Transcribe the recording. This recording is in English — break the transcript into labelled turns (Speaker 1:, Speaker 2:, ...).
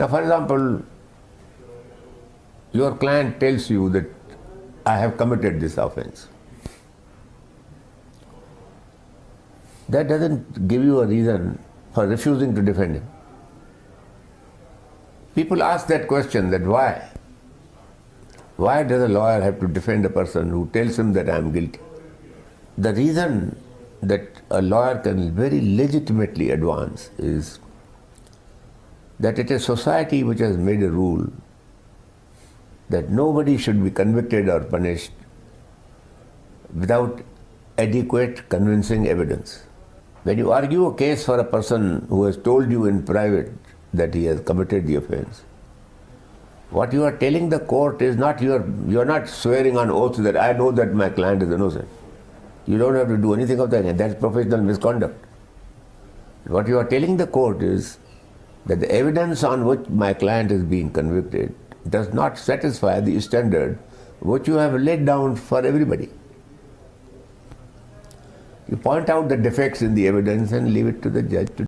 Speaker 1: Now, for example, your client tells you that I have committed this offense. That doesn't give you a reason for refusing to defend him. People ask that question, that why? Why does a lawyer have to defend a person who tells him that I am guilty? The reason that a lawyer can very legitimately advance is that it is society which has made a rule that nobody should be convicted or punished without adequate convincing evidence. When you argue a case for a person who has told you in private that he has committed the offense, what you are telling the court is not, you are not swearing on oath that I know that my client is innocent. You don't have to do anything of that, and that's professional misconduct. What you are telling the court is that the evidence on which my client is being convicted does not satisfy the standard which you have laid down for everybody. You point out the defects in the evidence and leave it to the judge to